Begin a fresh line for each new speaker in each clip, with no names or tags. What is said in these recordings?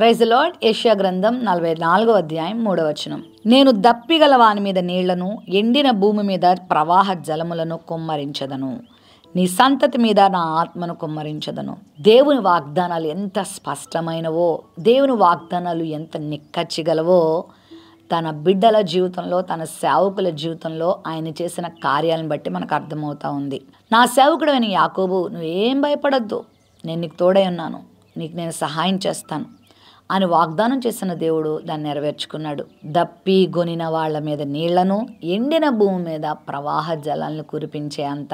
Praise the lord. యెషయా గ్రంథం 44వ అధ్యాయం 3వ వచనం. నేను దప్పిగల వాని మీద నీళ్లను, ఎండిన భూమి మీద ప్రవాహ జలములను కుమ్మరించదను. నీ సంతతి మీద నా ఆత్మను కుమ్మరించదను. దేవుని వాగ్దానాలు ఎంత స్పష్టమైనవో, దేవుని వాగ్దానాలు ఎంత నిక్కచ్చిగలవో తన బిడ్డల జీవితంలో, తన సేవకుల జీవితంలో ఆయన చేసిన కార్యాలను బట్టి మనకు అర్థమవుతా ఉంది. నా సేవకుడు అని యాకోబు, నువ్వేం భయపడద్దు, నేను నీకు తోడై ఉన్నాను, నీకు నేను సహాయం చేస్తాను అని వాగ్దానం చేసిన దేవుడు దాన్ని నెరవేర్చుకున్నాడు. దప్పి గొనిన వాళ్ళ మీద నీళ్లను, ఎండిన భూమి మీద ప్రవాహ జలాలను కురిపించే అంత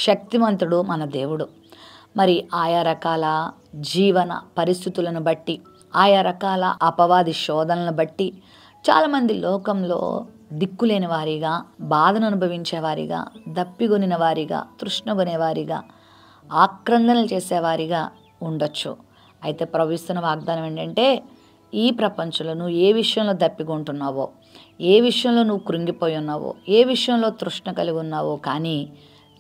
శక్తివంతుడు మన దేవుడు. మరి ఆయా రకాల జీవన పరిస్థితులను బట్టి, ఆయా రకాల అపవాది శోధనలను బట్టి చాలామంది లోకంలో దిక్కులేని వారిగా, బాధను అనుభవించే వారిగా, దప్పిగొనిన వారిగా, తృష్ణగొనే వారిగా, ఆక్రందనలు చేసేవారిగా ఉండొచ్చు. అయితే ప్రవహిస్తున్న వాగ్దానం ఏంటంటే, ఈ ప్రపంచంలో నువ్వు ఏ విషయంలో దప్పికొంటున్నావో, ఏ విషయంలో నువ్వు కృంగిపోయి ఉన్నావో, ఏ విషయంలో తృష్ణ కలిగి ఉన్నావో, కానీ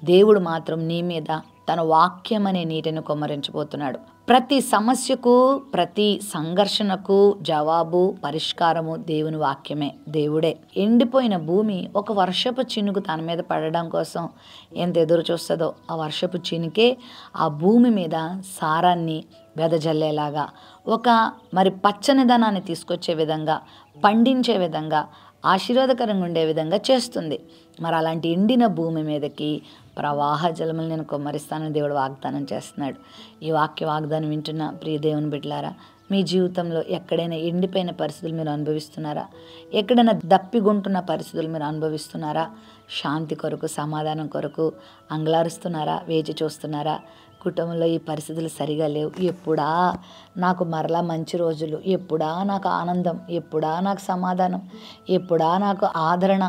దేవుడు మాత్రం నీ మీద తన వాక్యం అనే నీటిని కుమ్మరించబోతున్నాడు. ప్రతి సమస్యకు, ప్రతి సంఘర్షణకు జవాబు, పరిష్కారము దేవుని వాక్యమే, దేవుడే. ఎండిపోయిన భూమి ఒక వర్షపు చినుకు తన మీద పడడం కోసం ఎంత ఎదురు చూస్తుందో, ఆ వర్షపు చినుకే ఆ భూమి మీద సారాన్ని వెదజల్లేలాగా, ఒక మరి పచ్చనిదనాన్ని తీసుకొచ్చే విధంగా, పండించే విధంగా, ఆశీర్వాదకరంగా ఉండే విధంగా చేస్తుంది. మరి అలాంటి ఎండిన భూమి మీదకి ప్రవాహ జలములు నేను కుమ్మరిస్తానని దేవుడు వాగ్దానం చేస్తున్నాడు. ఈ వాక్య వాగ్దానం వింటున్న ప్రియ దేవుని బిడ్డలారా, మీ జీవితంలో ఎక్కడైనా ఎండిపోయిన పరిస్థితులు మీరు అనుభవిస్తున్నారా? ఎక్కడైనా దప్పిగొంటున్న పరిస్థితులు మీరు అనుభవిస్తున్నారా? శాంతి కొరకు, సమాధానం కొరకు అంగలారుస్తున్నారా? వేచి చూస్తున్నారా? కుటుంబంలో ఈ పరిస్థితులు సరిగా లేవు, ఎప్పుడా నాకు మరలా మంచి రోజులు, ఎప్పుడా నాకు ఆనందం, ఎప్పుడా నాకు సమాధానం, ఎప్పుడా నాకు ఆదరణ,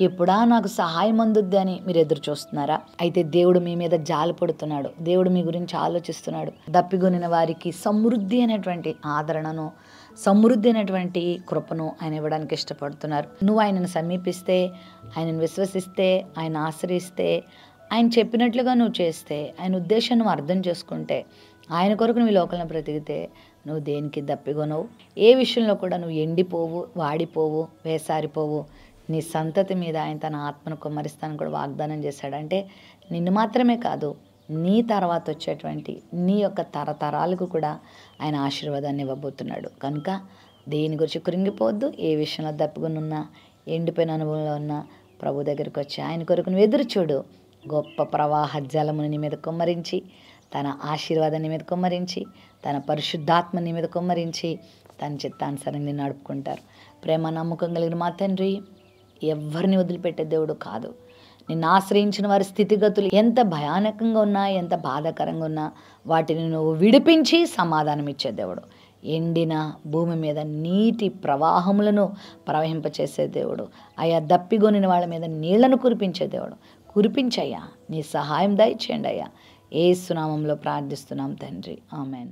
ఎప్పుడా నాకు సహాయం అందుద్ది అని మీరు ఎదురు చూస్తున్నారా? అయితే దేవుడు మీ మీద జాలి పడుతున్నాడు. దేవుడు మీ గురించి ఆలోచిస్తున్నాడు. దప్పిగొనిన వారికి సమృద్ధి అనేటువంటి ఆదరణను, సమృద్ధి అయినటువంటి కృపను ఆయన ఇవ్వడానికి ఇష్టపడుతున్నారు. నువ్వు ఆయనను సమీపిస్తే, ఆయనను విశ్వసిస్తే, ఆయన ఆశ్రయిస్తే, ఆయన చెప్పినట్లుగా నువ్వు చేస్తే, ఆయన ఉద్దేశాన్ని నువ్వు అర్థం చేసుకుంటే, ఆయన కొరకు నువ్వు ఈ లోకంలో బ్రతికితే నువ్వు దేనికి దప్పిగొనవు. ఏ విషయంలో కూడా నువ్వు ఎండిపోవు, వాడిపోవు, వేసారిపోవు. నీ సంతతి మీద ఆయన తన ఆత్మను కుమ్మరిస్తానని కూడా వాగ్దానం చేశాడు. అంటే నిన్ను మాత్రమే కాదు, నీ తర్వాత వచ్చేటువంటి నీ యొక్క తరతరాలకు కూడా ఆయన ఆశీర్వాదాన్ని ఇవ్వబోతున్నాడు. కనుక దేని గురించి కృంగిపోవద్దు. ఏ విషయంలో దప్పిగొని ఉన్నా, ఎండిపోయిన అనుభవంలో ఉన్నా ప్రభు దగ్గరికి వచ్చి ఆయన కొరకు నువ్వు ఎదురు చూడు. గొప్ప ప్రవాహ జలముని నీ మీద కుమ్మరించి, తన ఆశీర్వాదాన్ని మీద కుమ్మరించి, తన పరిశుద్ధాత్మని మీద కుమ్మరించి, తన చిత్తానుసారంగా నిన్ను నడుపుకుంటారు. ప్రేమ నమ్మకం కలిగిన మా తండ్రి, ఎవరిని వదిలిపెట్టే దేవుడు కాదు. నిన్ను ఆశ్రయించిన వారి స్థితిగతులు ఎంత భయానకంగా ఉన్నా, ఎంత బాధాకరంగా ఉన్నా వాటిని నువ్వు విడిపించి సమాధానం ఇచ్చే దేవుడు. ఎండిన భూమి మీద నీటి ప్రవాహములను ప్రవహింపచేసే దేవుడు. ఆయా దప్పిగొనిన వాళ్ళ మీద నీళ్లను కురిపించే దేవుడు. కురిపించయ్యా, నీ సహాయం దయచేయండి అయ్యా. యేసు నామములో ప్రార్థిస్తున్నాం తండ్రి, ఆమెన్.